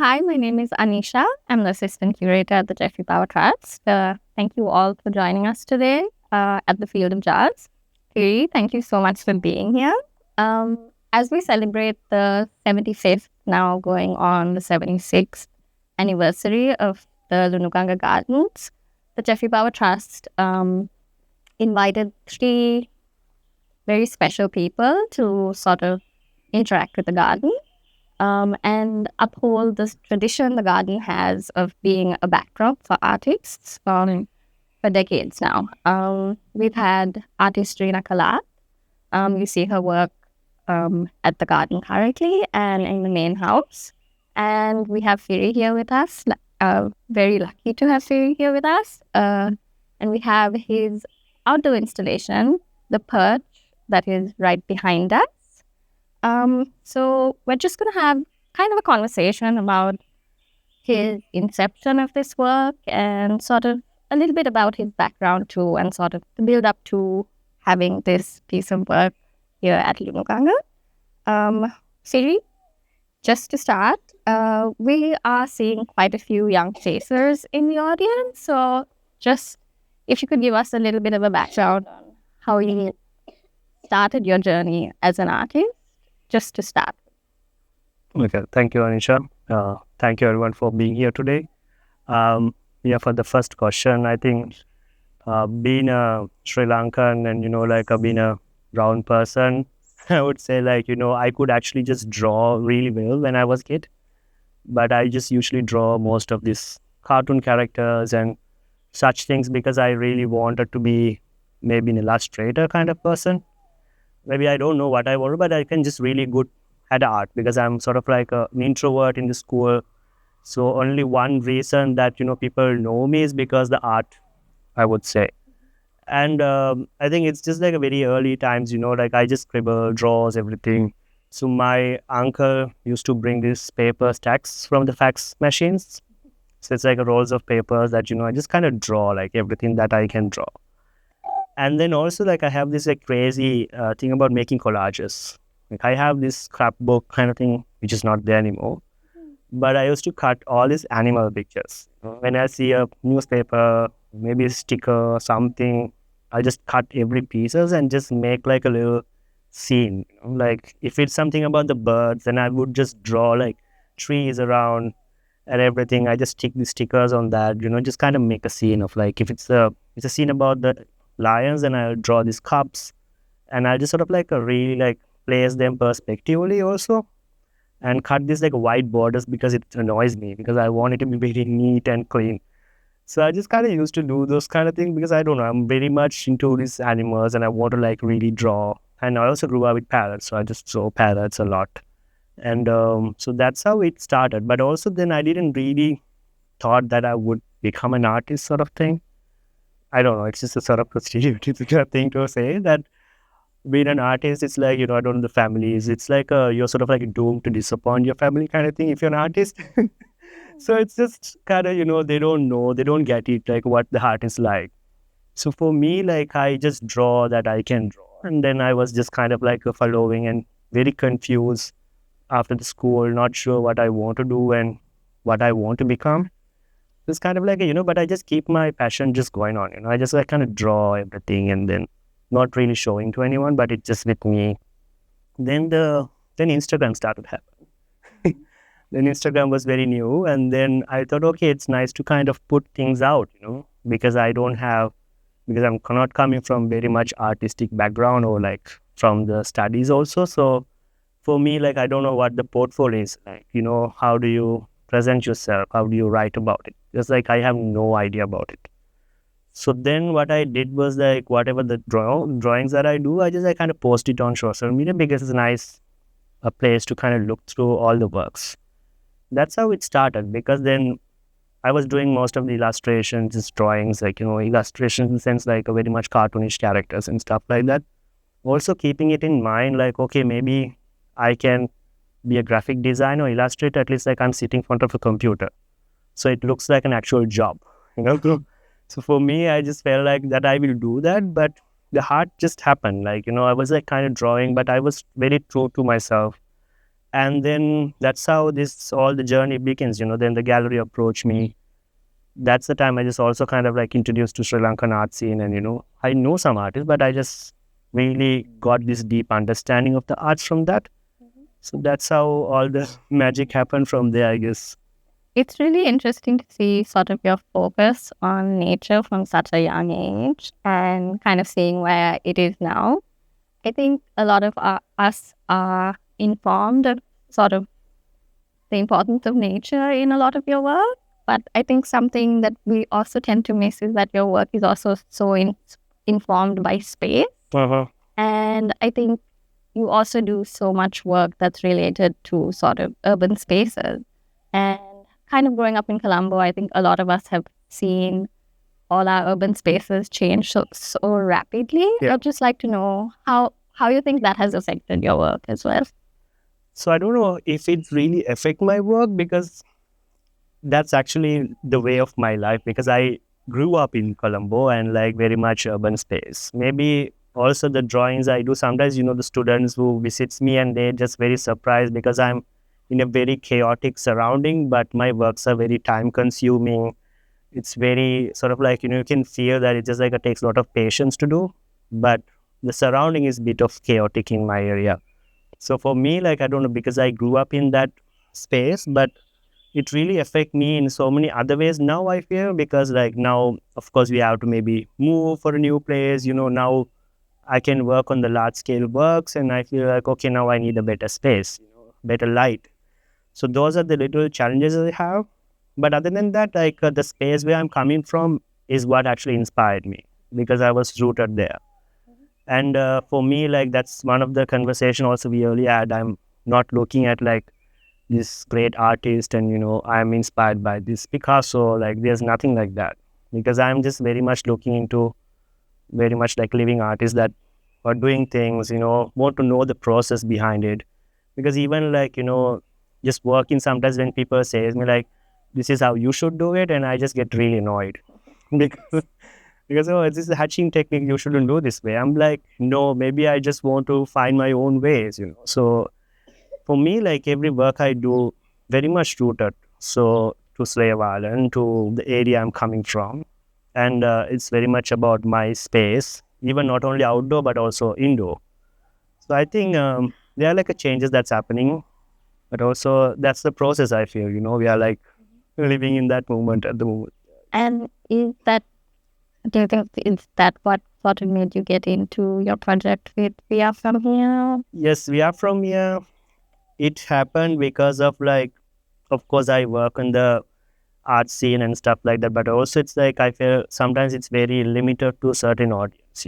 Hi, my name is Anisha. I'm the assistant curator at the Jeffrey Power Trust. Thank you all for joining us today at the Field of Jazz. Firi, thank you so much for being here. As we celebrate the 75th, now going on the 76th anniversary of the Lunuganga Gardens, the Jeffrey Power Trust invited 3 very special people to sort of interact with the garden and uphold this tradition the garden has of being a backdrop for artists for decades now. We've had artist Rina Kalat. You see her work at the garden currently and in the main house. And we have Firi here with us. Very lucky to have Firi here with us. And we have his outdoor installation, the Perch, that is right behind us. So we're just going to have kind of a conversation about his inception of this work and sort of a little bit about his background too, and sort of the build up to having this piece of work here at Lunuganga. Siri, just to start, we are seeing quite a few young faces in the audience. So just if you could give us a little bit of a background on how you started your journey as an artist, just to start. Okay, thank you, Anisha. Thank you, everyone, for being here today. For the first question, I think being a Sri Lankan and, being a brown person, I would say, I could actually just draw really well when I was a kid. But I just usually draw most of these cartoon characters and such things because I really wanted to be maybe an illustrator kind of person. Maybe I don't know what I want, but I can just really good at art because I'm sort of like an introvert in the school. So only one reason that, people know me is because the art, I would say. And I think it's just like a very early times, I just scribble, draws, everything. So my uncle used to bring these paper stacks from the fax machines. So it's like a rolls of papers that, I just kind of draw like everything that I can draw. And then also I have this crazy thing about making collages. I have this scrapbook kind of thing, which is not there anymore. But I used to cut all these animal pictures. When I see a newspaper, maybe a sticker or something, I just cut every pieces and just make a little scene. If it's something about the birds, then I would just draw trees around and everything. I just stick the stickers on that, just kind of make a scene of if it's a scene about the lions, and I'll draw these cups and I'll just sort of really place them perspectively also and cut these white borders because it annoys me because I want it to be very neat and clean. So I just kind of used to do those kind of things because I don't know, I'm very much into these animals and I want to really draw. And I also grew up with parrots, so I just draw parrots a lot. And so that's how it started. But also then I didn't really thought that I would become an artist sort of thing. I don't know, it's just a sort of stereotypical thing to say that being an artist, it's I don't know the families. It's you're sort of doomed to disappoint your family kind of thing if you're an artist. So it's just kind of, they don't know, they don't get it, what the art is like. So for me, I just draw that I can draw. And then I was just kind of following and very confused after the school, not sure what I want to do and what I want to become. It's kind of but I just keep my passion just going on, I just kind of draw everything and then not really showing to anyone, but it's just with me. Then Instagram started happening. Then Instagram was very new, and then I thought, okay, it's nice to kind of put things out, because I'm not coming from very much artistic background or from the studies also. So for me, I don't know what the portfolio is how do you present yourself? How do you write about it? Just I have no idea about it. So then what I did was whatever the drawings that I do, I kind of post it on social media because it's a place to kind of look through all the works. That's how it started, because then I was doing most of the illustrations, just drawings, illustrations in the sense a very much cartoonish characters and stuff like that. Also keeping it in mind, okay, maybe I can be a graphic designer or illustrator, at least I'm sitting in front of a computer. So it looks like an actual job, So for me, I just felt that I will do that, but the art just happened. I was kind of drawing, but I was very true to myself. And then that's how this all the journey begins. Then the gallery approached me. That's the time I just also kind of like introduced to Sri Lankan art scene, and I know some artists, but I just really got this deep understanding of the arts from that. So that's how all the magic happened from there, I guess. It's really interesting to see sort of your focus on nature from such a young age and kind of seeing where it is now. I think a lot of us are informed of sort of the importance of nature in a lot of your work. But I think something that we also tend to miss is that your work is also so informed by space. And I think you also do so much work that's related to sort of urban spaces. And kind of growing up in Colombo, I think a lot of us have seen all our urban spaces change so rapidly. Yeah. I'd just like to know how you think that has affected your work as well. So I don't know if it really affect my work, because that's actually the way of my life, because I grew up in Colombo and like very much urban space. Maybe also the drawings I do, sometimes, the students who visits me and they're just very surprised because I'm in a very chaotic surrounding, but my works are very time consuming. It's very sort of like, you can feel that it just like it takes a lot of patience to do, but the surrounding is a bit of chaotic in my area. So for me, like, I don't know, because I grew up in that space, but it really affect me in so many other ways now, I feel, because like now, of course, we have to maybe move for a new place, now I can work on the large scale works, and I feel like, okay, now I need a better space, better light. So those are the little challenges I have. But other than that, like the space where I'm coming from is what actually inspired me, because I was rooted there. And for me, like that's one of the conversation also we earlier had. I'm not looking at like this great artist and, I'm inspired by this Picasso. Like there's nothing like that, because I'm just very much looking into very much like living artists that are doing things, want to know the process behind it. Because even like, just working sometimes when people say me like, this is how you should do it, and I just get really annoyed because oh, this is a hatching technique, you shouldn't do this way. I'm like, no, maybe I just want to find my own ways, So for me, like every work I do very much rooted so to Slave Island, to the area I'm coming from, and it's very much about my space, even not only outdoor but also indoor. So I think there are like a changes that's happening, but also that's the process. I feel we are like living in that moment at the moment. And do you think is that what sort of made you get into your project with We Are From Here? Yes, We Are From Here. It happened because of like, of course, I work on the art scene and stuff like that, but also it's like I feel sometimes it's very limited to a certain audience,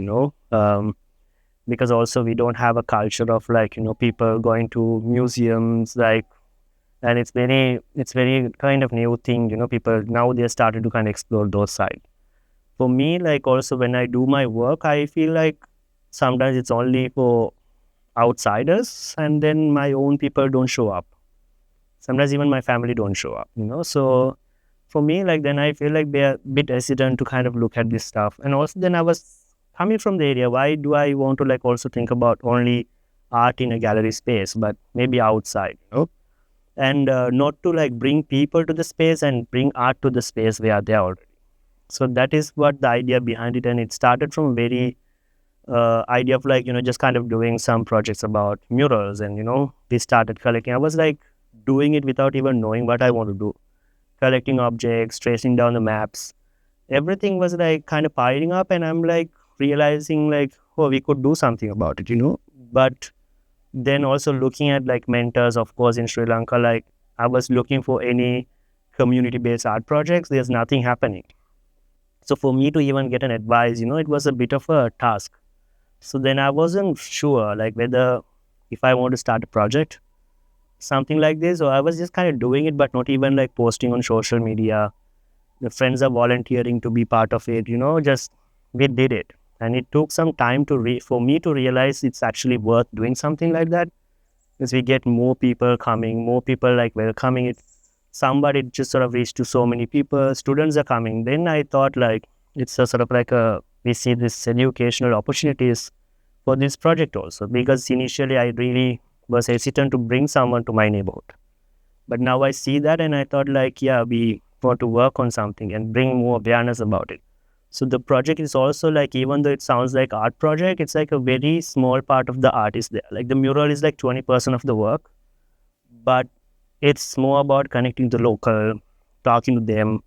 because also we don't have a culture of like, people going to museums, like, and it's very kind of new thing, people now they started to kind of explore those sides. For me, like also when I do my work, I feel like sometimes it's only for outsiders, and then my own people don't show up. Sometimes even my family don't show up, So for me, like then I feel like they're a bit hesitant to kind of look at this stuff. And also then I was coming from the area, why do I want to like also think about only art in a gallery space, but maybe outside, and not to like bring people to the space and bring art to the space where they are already. So that is what the idea behind it. And it started from a very idea of like, just kind of doing some projects about murals, and, we started collecting. I was like doing it without even knowing what I want to do. Collecting objects, tracing down the maps. Everything was like kind of piling up, and I'm like realizing like, oh, we could do something about it, But then also looking at like mentors, of course, in Sri Lanka, like I was looking for any community-based art projects. There's nothing happening. So for me to even get an advice, it was a bit of a task. So then I wasn't sure like whether if I want to start a project, something like this, or I was just kind of doing it, but not even like posting on social media. The friends are volunteering to be part of it, just we did it. And it took some time for me to realize it's actually worth doing something like that, because we get more people coming, more people like welcoming it. Somebody just sort of reached to so many people, students are coming. Then I thought like it's a sort of like we see this educational opportunities for this project also, because initially I really was hesitant to bring someone to my neighborhood. But now I see that and I thought like, yeah, we want to work on something and bring more awareness about it. So the project is also like, even though it sounds like art project, it's like a very small part of the art is there. Like the mural is like 20% of the work, but it's more about connecting the local, talking to them.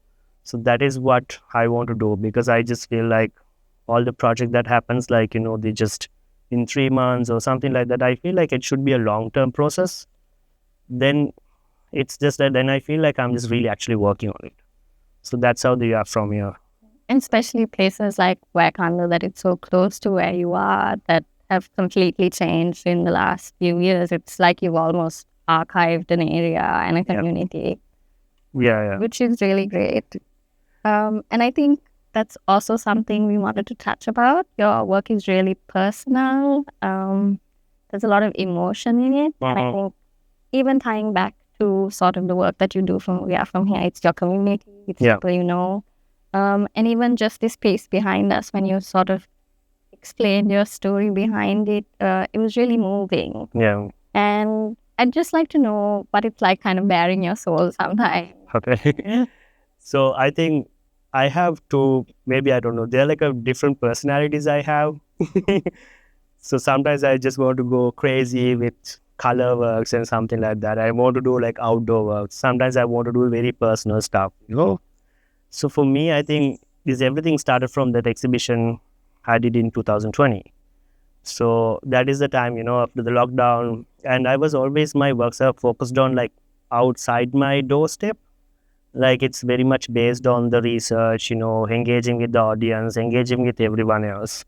So that is what I want to do, because I just feel like all the project that happens, like, they just in 3 months or something like that, I feel like it should be a long-term process. Then it's just that then I feel like I'm just really actually working on it. So that's how they are from here. And especially places like Kanil, that it's so close to where you are, that have completely changed in the last few years. It's like you've almost archived an area and a community. Yeah. Which is really great. And I think that's also something we wanted to touch about. Your work is really personal. There's a lot of emotion in it. And I think even tying back to sort of the work that you do from here, it's your community, it's people you know. And even just this space behind us, when you sort of explained your story behind it, it was really moving. Yeah. And I'd just like to know what it's like kind of bearing your soul sometimes. Okay. So I think I have to, maybe, I don't know, they're like a different personalities I have. So sometimes I just want to go crazy with color works and something like that. I want to do like outdoor work. Sometimes I want to do very personal stuff, So for me, I think everything started from that exhibition I did in 2020. So that is the time, after the lockdown. And I was always, my works are focused on like outside my doorstep. Like it's very much based on the research, engaging with the audience, engaging with everyone else.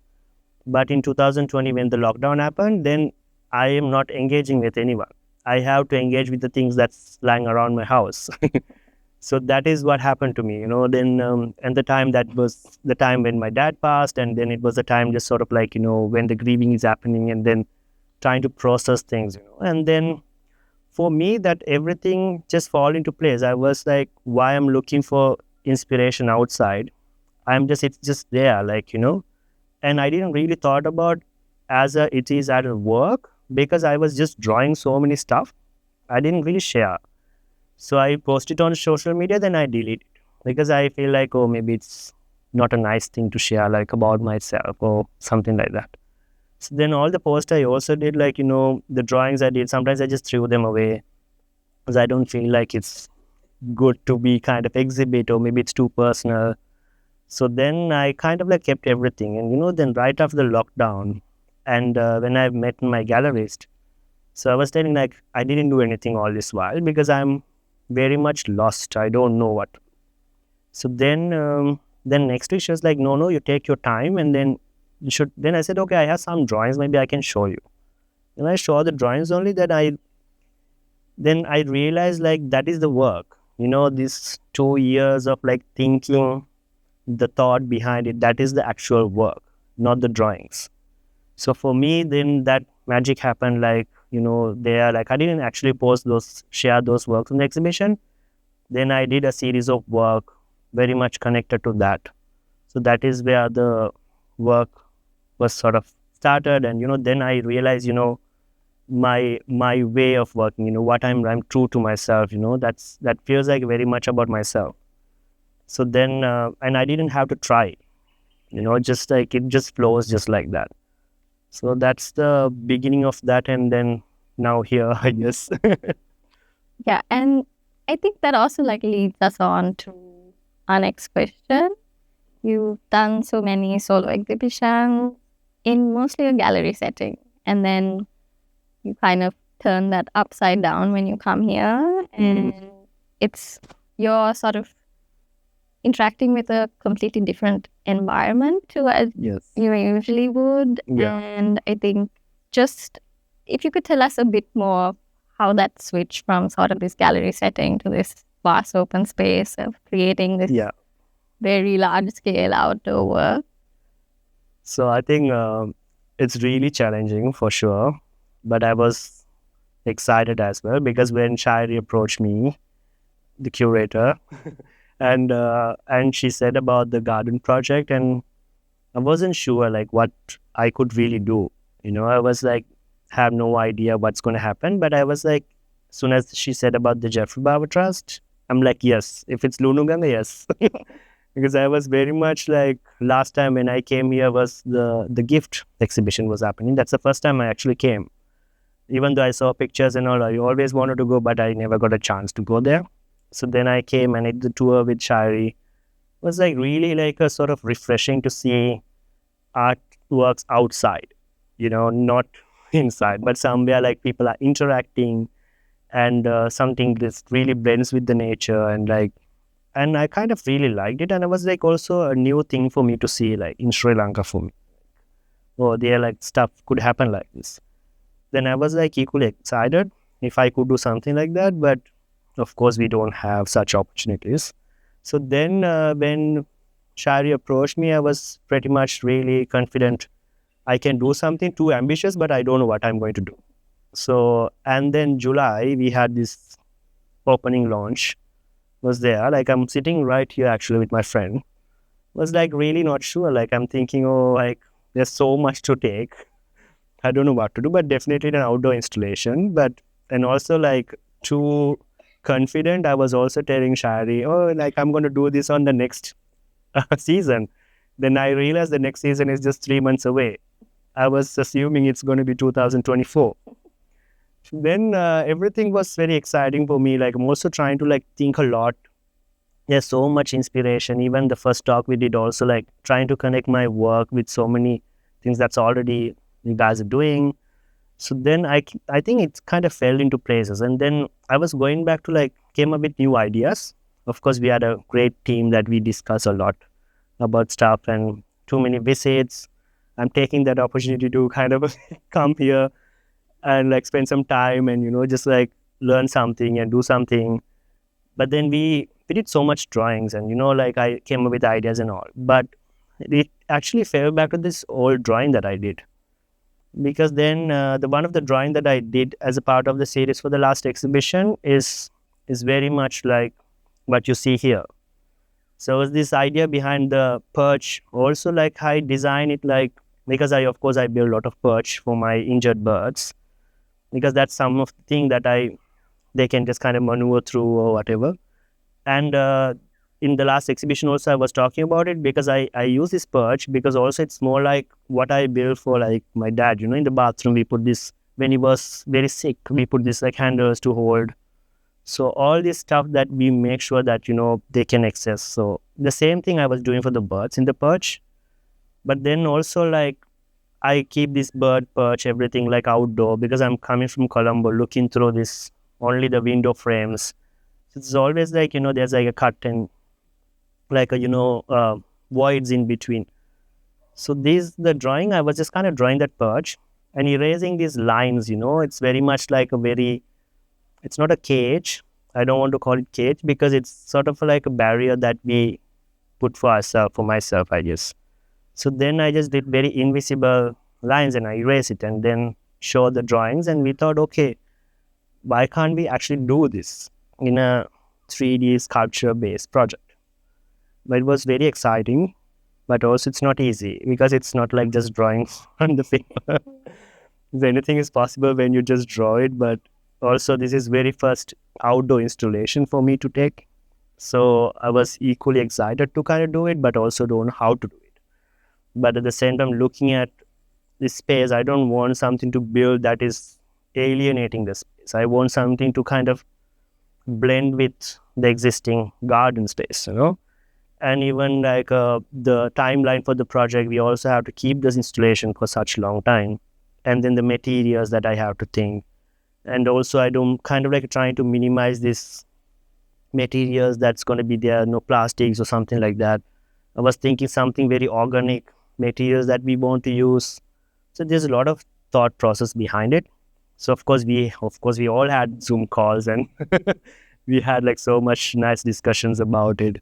But in 2020, when the lockdown happened, then I am not engaging with anyone. I have to engage with the things that's lying around my house. So that is what happened to me, Then, and the time, that was the time when my dad passed, and then it was the time just sort of like, when the grieving is happening, and then trying to process things, And then for me, that everything just fall into place. I was like, why I'm looking for inspiration outside? It's just there, like, And I didn't really thought about it is at work, because I was just drawing so many stuff. I didn't really share. So I post it on social media, then I delete it, because I feel like, oh, maybe it's not a nice thing to share, like about myself or something like that. So then all the posts I also did, like, the drawings I did, sometimes I just threw them away because I don't feel like it's good to be kind of exhibit, or maybe it's too personal. So then I kind of like kept everything. And, then right after the lockdown, and when I met my gallerist, so I was telling like, I didn't do anything all this while because I'm very much lost. I don't know what. So then next week she was like, no, you take your time, and then you should. Then I said, okay, I have some drawings, maybe I can show you. And I saw the drawings only, that I realized like that is the work. These 2 years of like thinking, the thought behind it, that is the actual work, not the drawings. So for me, then that magic happened, like, there, like I didn't actually share those works in the exhibition. Then I did a series of work very much connected to that. So that is where the work was sort of started. And, then I realized, my way of working, what I'm true to myself, that feels like very much about myself. So then, and I didn't have to try, just like it just flows just like that. So that's the beginning of that. And then now here, I guess. Yeah. And I think that also like leads us on to our next question. You've done so many solo exhibitions in mostly a gallery setting. And then you kind of turn that upside down when you come here. And it's your sort of interacting with a completely different environment to as you usually would. Yeah. And I think just if you could tell us a bit more how that switched from sort of this gallery setting to this vast open space of creating this very large scale outdoor work. So I think it's really challenging for sure, but I was excited as well, because when Shairi approached me, the curator, and she said about the garden project, and I wasn't sure like what I could really do. I was like, have no idea what's going to happen. But I was like, as soon as she said about the Jeffrey Bauer Trust, I'm like, yes, if it's Lunuganga, yes. Because I was very much like, last time when I came here was the gift exhibition was happening. That's the first time I actually came. Even though I saw pictures and all, I always wanted to go, but I never got a chance to go there. So then I came and did the tour with Shari. It was like really like a sort of refreshing to see artworks outside, not inside, but somewhere like people are interacting and something that really blends with the nature and I kind of really liked it. And it was like also a new thing for me to see like in Sri Lanka for me. Oh, there like stuff could happen like this. Then I was like equally excited if I could do something like that, but of course we don't have such opportunities. So then when Shari approached me, I was pretty much really confident I can do something too ambitious, but I don't know what I'm going to do. So, and then July, we had this opening launch was there. Like I'm sitting right here actually with my friend. Was like really not sure. Like I'm thinking, oh, like there's so much to take. I don't know what to do, but definitely an outdoor installation. And also like too confident. I was also telling Shari, oh, like I'm going to do this on the next season. Then I realized the next season is just 3 months away. I was assuming it's going to be 2024. Then everything was very exciting for me. Like I'm also trying to like think a lot. There's so much inspiration. Even the first talk we did also like trying to connect my work with so many things that's already you guys are doing. So then I think it kind of fell into places. And then I was going back to like came up with new ideas. Of course, we had a great team that we discuss a lot about stuff and too many visits. I'm taking that opportunity to kind of come here and like spend some time and just like learn something and do something. But then we did so much drawings and like I came up with ideas and all, but it actually fell back to this old drawing that I did, because then the one of the drawing that I did as a part of the series for the last exhibition is very much like what you see here. So this idea behind the perch also, like I design it like, because I build a lot of perch for my injured birds, because that's some of the thing that they can just kind of maneuver through or whatever. And in the last exhibition also I was talking about it, because I use this perch because also it's more like what I built for like my dad, in the bathroom we put this, when he was very sick, we put this like handles to hold. So all this stuff that we make sure that, they can access. So the same thing I was doing for the birds in the perch, but then also like I keep this bird perch, everything like outdoor, because I'm coming from Colombo, looking through this, only the window frames. So it's always like, there's like a cut and like a, voids in between. So the drawing, I was just kind of drawing that perch and erasing these lines, it's very much like it's not a cage. I don't want to call it cage because it's sort of like a barrier that we put for ourselves, for myself, I guess. So then I just did very invisible lines and I erased it and then show the drawings. And we thought, okay, why can't we actually do this in a 3D sculpture-based project? But it was very exciting, but also it's not easy because it's not like just drawing on the paper. Anything is possible when you just draw it, but also this is very first outdoor installation for me to take. So I was equally excited to kind of do it, but also don't know how to do it. But at the same time, looking at this space, I don't want something to build that is alienating the space. I want something to kind of blend with the existing garden space, And even like the timeline for the project, we also have to keep this installation for such long time. And then the materials that I have to think. And also I don't kind of like trying to minimize this materials that's going to be there, no plastics or something like that. I was thinking something very organic materials that we want to use. So there's a lot of thought process behind it. So of course we all had Zoom calls and we had like so much nice discussions about it.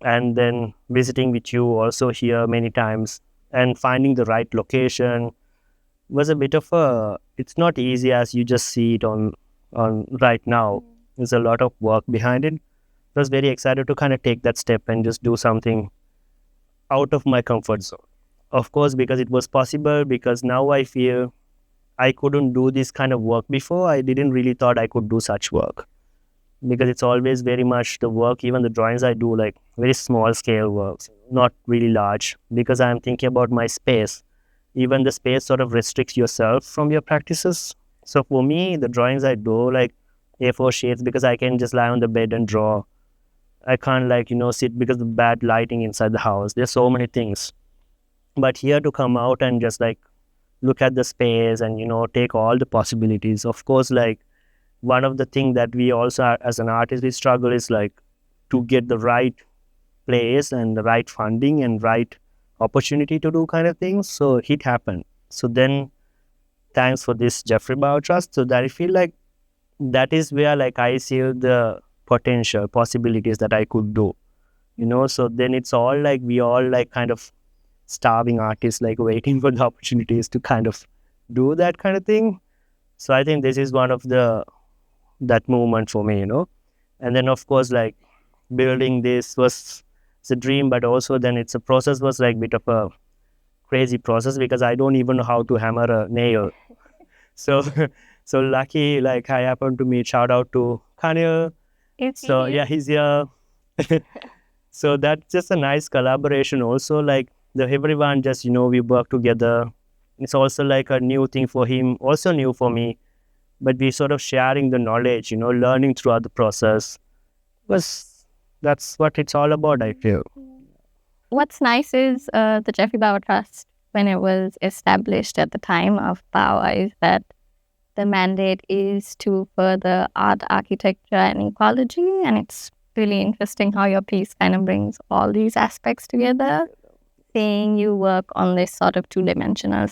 And then visiting with you also here many times and finding the right location was a bit of it's not easy as you just see it on right now. There's a lot of work behind it. I was very excited to kind of take that step and just do something out of my comfort zone. Of course, because it was possible, because now I feel I couldn't do this kind of work before. I didn't really thought I could do such work, because it's always very much the work, even the drawings I do, like very small scale works, not really large, because I'm thinking about my space. Even the space sort of restricts yourself from your practices. So for me, the drawings I do, like A4 sheets, because I can just lie on the bed and draw. I can't sit because of bad lighting inside the house. There's so many things. But here to come out and just like look at the space and take all the possibilities. Of course, like one of the things that we also as an artist we struggle is like to get the right place and the right funding and right opportunity to do kind of things. So it happened. So then thanks for this Jeffrey Bauer Trust. So that I feel like that is where like I see the potential possibilities that I could do. So then it's all like we all like kind of starving artists, like waiting for the opportunities to kind of do that kind of thing. So I think this is one of that movement for me. And then of course, like building this was it's a dream, but also then it's a process was like a bit of a crazy process, because I don't even know how to hammer a nail. So so lucky, like I happened to meet, shout out to Kanil. So yeah, he's here. So that's just a nice collaboration also, like everyone just we work together. It's also like a new thing for him, also new for me, but we sort of sharing the knowledge, learning throughout the process. That's what it's all about, I feel. What's nice is the Jeffrey Bauer Trust, when it was established at the time of Bauer, is that the mandate is to further art, architecture, and ecology. And it's really interesting how your piece kind of brings all these aspects together. Saying you work on this sort of two-dimensional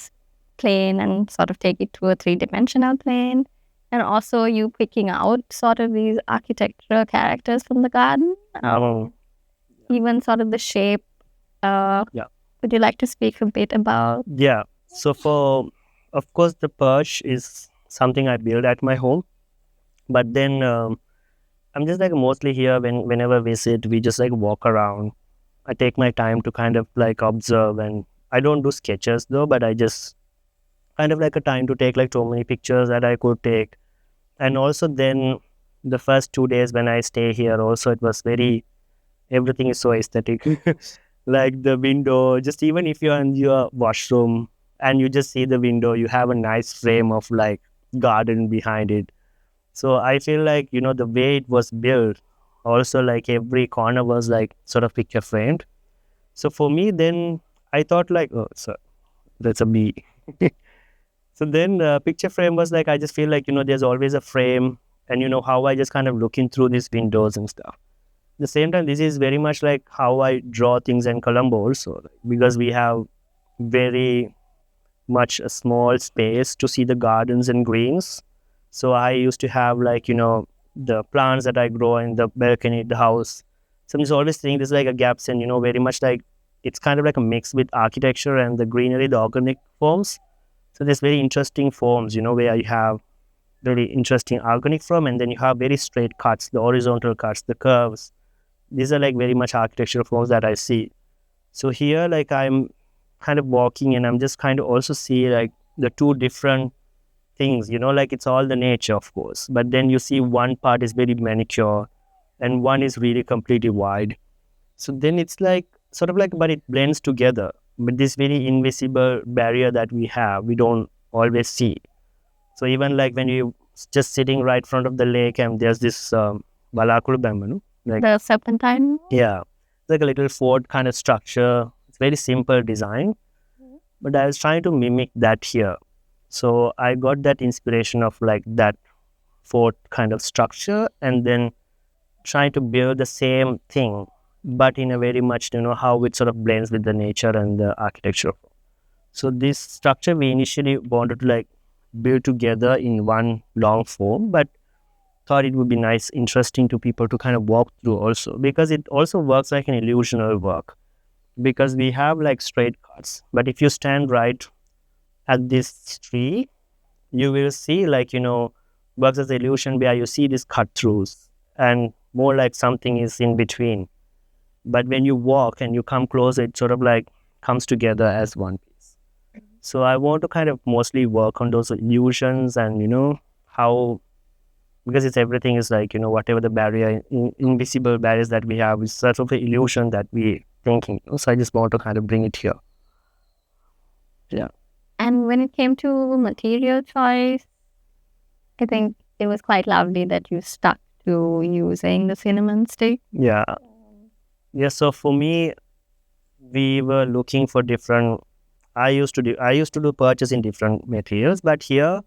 plane and sort of take it to a three-dimensional plane. And also you picking out sort of these architectural characters from the garden. Even sort of the shape. Would you like to speak a bit about? Yeah. So of course, the Perch is something I build at my home. But then I'm just like mostly here whenever we visit, we just like walk around. I take my time to kind of like observe, and I don't do sketches though, but I just kind of like a time to take like so many pictures that I could take. And also then the first 2 days when I stay here also, it was everything is so aesthetic. Like the window, just even if you're in your washroom and you just see the window, you have a nice frame of like garden behind it. So I feel like, the way it was built, also like every corner was like sort of picture framed. So for me, then I thought like, oh, so that's a bee. So then picture frame was like, I just feel like, there's always a frame, and how I just kind of looking through these windows and stuff. At the same time, this is very much like how I draw things in Colombo also, because we have very much a small space to see the gardens and greens. So I used to have like, the plants that I grow in the balcony, the house. So I'm just always thinking there's like a gaps, and, very much like it's kind of like a mix with architecture and the greenery, the organic forms. So there's very interesting forms, where you have very interesting organic form, and then you have very straight cuts, the horizontal cuts, the curves. These are like very much architectural forms that I see. So here, like I'm kind of walking, and I'm just kind of also see like the two different things, like it's all the nature, of course. But then you see one part is very manicure and one is really completely wide. So then it's like sort of like, but it blends together. But this very invisible barrier that we have, we don't always see. So even like when you just sitting right in front of the lake, and there's this Balakulu bamboo, like the serpentine? Yeah, it's like a little fort kind of structure. It's very simple design, but I was trying to mimic that here. So I got that inspiration of like that fort kind of structure, and then trying to build the same thing, but in a very much, how it sort of blends with the nature and the architecture. So this structure we initially wanted to like build together in one long form, but thought it would be nice, interesting to people to kind of walk through also, because it also works like an illusional work, because we have like straight cuts, but if you stand right at this tree, you will see like, works as illusion, where you see these cut throughs and more like something is in between. But when you walk and you come closer, it sort of like comes together as one piece. So I want to kind of mostly work on those illusions and, how, because it's everything is like, whatever the barrier, invisible barriers that we have is sort of an illusion that we thinking. So I just want to kind of bring it here. Yeah. And when it came to material choice, I think it was quite lovely that you stuck to using the cinnamon stick. Yeah. Yeah. So for me, we were looking for different. I used to do purchase in different materials, but here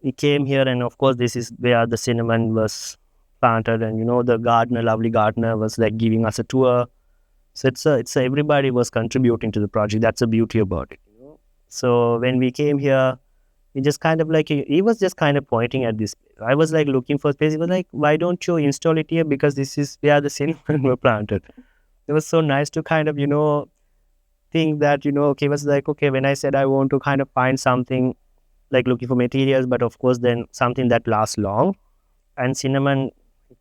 we came here, and of course, this is where the cinnamon was planted, and the gardener, lovely gardener, was like giving us a tour. So it's everybody was contributing to the project. That's the beauty about it. So when we came here, he just kind of like he was just kind of pointing at this. I was like looking for space. He was like, "Why don't you install it here? Because this is where the cinnamon were planted." It was so nice to kind of think that okay, was like okay, when I said I want to kind of find something like looking for materials, but of course then something that lasts long, and cinnamon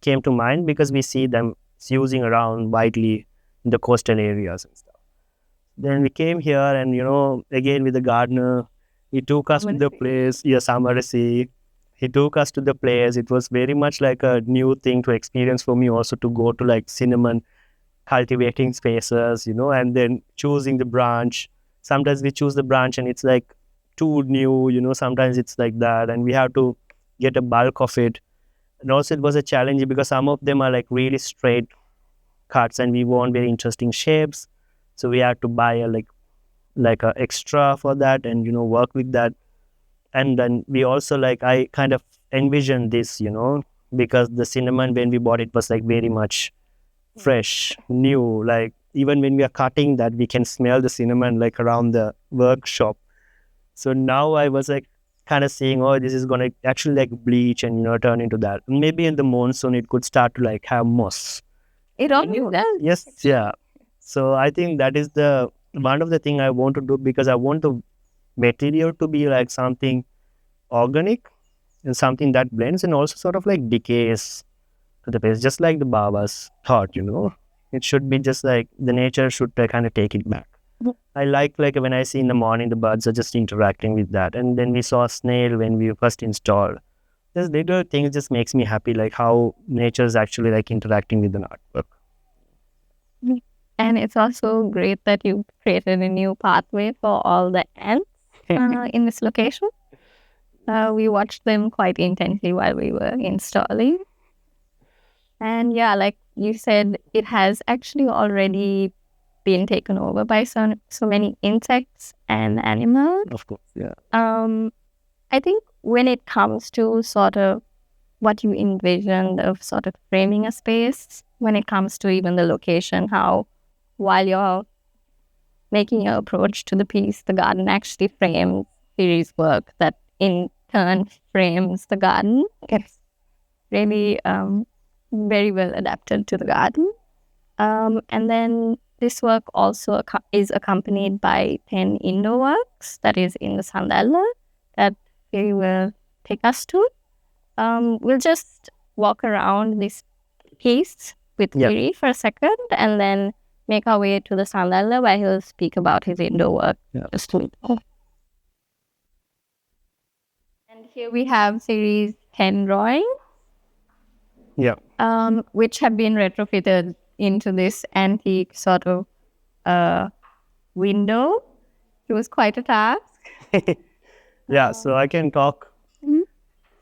came to mind because we see them using around widely in the coastal areas and stuff. Then we came here, and again with the gardener, he took us to the place. Yes, Amarasi. He took us to the place. It was very much like a new thing to experience for me also, to go to like cinnamon cultivating spaces, and then choosing the branch. Sometimes we choose the branch and it's like too new, sometimes it's like that, and we have to get a bulk of it. And also it was a challenge because some of them are like really straight cuts, and we want very interesting shapes. So we had to buy a like a extra for that, and work with that. And then we also like I kind of envisioned this, because the cinnamon when we bought it was like very much fresh, new. Like even when we are cutting that, we can smell the cinnamon like around the workshop. So now I was like kind of saying, oh, this is gonna actually like bleach and turn into that. Maybe in the monsoon it could start to like have moss. It always does. Yes, yeah. So I think that is the one of the thing I want to do, because I want the material to be like something organic and something that blends and also sort of like decays to the base, just like the Baba's thought, It should be just like the nature should kind of take it back. I like when I see in the morning the birds are just interacting with that, and then we saw a snail when we first installed. This little thing just makes me happy, like how nature is actually like interacting with an artwork. And it's also great that you created a new pathway for all the ants in this location. We watched them quite intently while we were installing. And yeah, like you said, it has actually already been taken over by so many insects and animals. Of course, yeah. I think when it comes to sort of what you envisioned of sort of framing a space, when it comes to even the location, how while you're making your approach to the piece, the garden actually frames Firi's work that in turn frames the garden. It's really very well adapted to the garden. And then this work also is accompanied by 10 indoor works that is in the Sandella that Firi will take us to. We'll just walk around this piece with Firi for a second and then make our way to the Sandella where he'll speak about his indoor work. Just to And here we have Firi's 10 drawings. Which have been retrofitted into this antique sort of window. It was quite a task. So I can talk. Mm-hmm.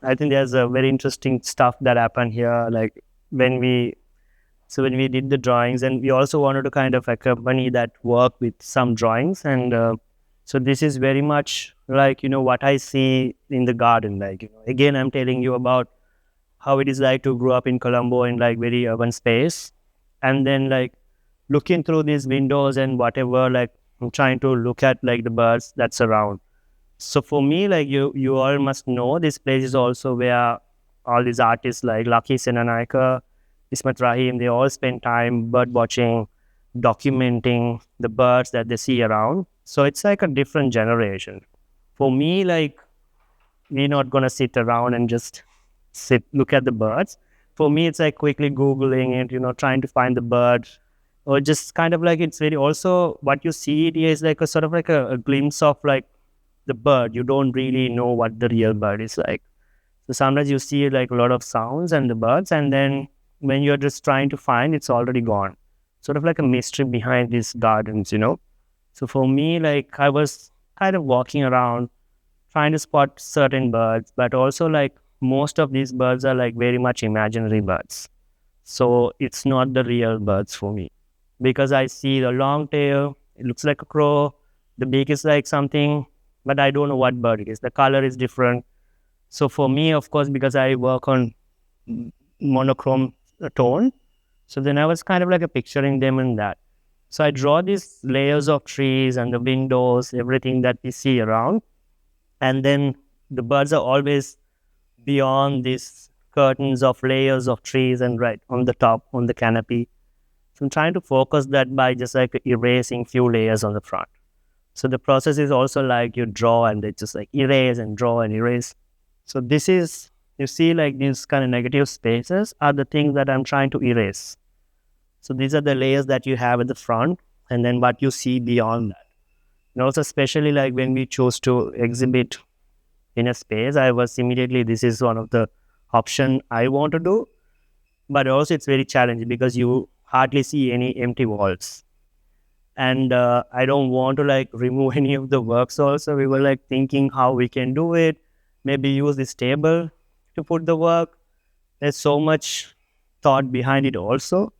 I think there's a very interesting stuff that happened here. Like when we did the drawings, and we also wanted to kind of accompany that work with some drawings. And so this is very much like, what I see in the garden. Like, again, I'm telling you about how it is like to grow up in Colombo in like very urban space, and then like looking through these windows and whatever, like I'm trying to look at like the birds that's around. So for me, like you all must know, this place is also where all these artists like Lucky Senanaika, Ismat Rahim, they all spend time bird watching, documenting the birds that they see around. So it's like a different generation. For me, like we're not gonna sit around and just look at the birds. For me, it's like quickly Googling it, trying to find the bird, or just kind of like it's very also what you see it is like a sort of like a glimpse of like the bird. You don't really know what the real bird is like. So sometimes you see like a lot of sounds and the birds, and then when you're just trying to find, it's already gone. Sort of like a mystery behind these gardens, you know. So for me, like I was kind of walking around trying to spot certain birds, but also like most of these birds are like very much imaginary birds. So it's not the real birds for me because I see the long tail, it looks like a crow, the beak is like something, but I don't know what bird it is. The color is different. So for me, of course, because I work on monochrome tone, so then I was kind of like a picturing them in that. So I draw these layers of trees and the windows, everything that we see around. And then the birds are always beyond these curtains of layers of trees and right on the top, on the canopy. So I'm trying to focus that by just like erasing few layers on the front. So the process is also like you draw and they just like erase and draw and erase. So this is, you see like these kind of negative spaces are the things that I'm trying to erase. So these are the layers that you have at the front and then what you see beyond that. And also especially like when we chose to exhibit in a space, I was immediately, this is one of the option I want to do. But also it's very challenging because you hardly see any empty walls. And I don't want to like remove any of the works also. We were like thinking how we can do it. Maybe use this table to put the work. There's so much thought behind it also.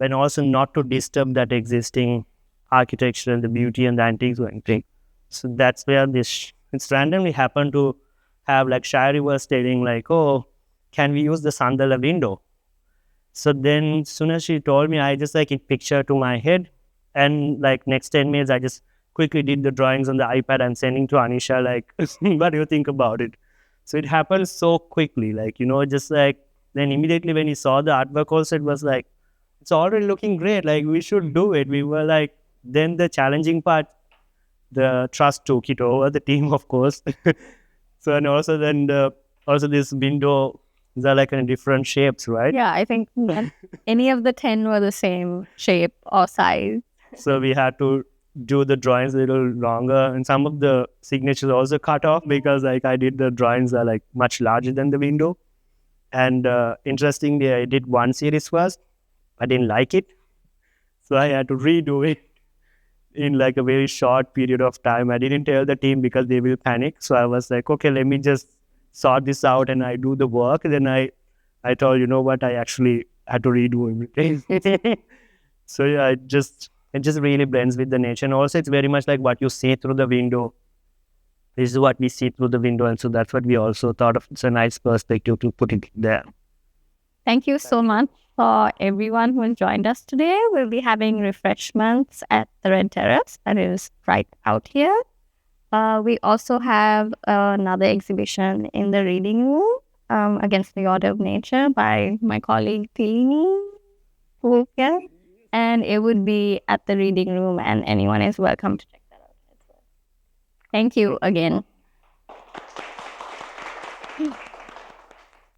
And also not to disturb that existing architecture and the beauty and the antiques and thing. So that's where this, it's randomly happened to have like Shari was telling like, oh, can we use the Sandella window? So then as soon as she told me, I just like it picture to my head. And like next 10 minutes, I just quickly did the drawings on the iPad and sending to Anisha, like, what do you think about it? So it happened so quickly, like, you know, just like, then immediately when he saw the artwork also, it was like, it's already looking great, like we should do it. We were like, then the challenging part, the trust took it over, the team, of course. So, and also then also this window, they're like in different shapes, right? Yeah, I think any of the 10 were the same shape or size. So we had to do the drawings a little longer, and some of the signatures also cut off because like I did the drawings are like much larger than the window. And interestingly, I did one series first. I didn't like it, so I had to redo it in like a very short period of time. I didn't tell the team because they will panic. So I was like, okay, let me just sort this out and I do the work. Then I told, you know what, I actually had to redo everything. So yeah, it just really blends with the nature. And also it's very much like what you see through the window. This is what we see through the window. And so that's what we also thought of. It's a nice perspective to put it there. Thank you so much for everyone who has joined us today. We'll be having refreshments at the Red Terrace that is right out here. We also have another exhibition in the reading room, Against the Order of Nature by my colleague Firi, who's here. And it would be at the reading room and anyone is welcome to check that out as well. Thank you again.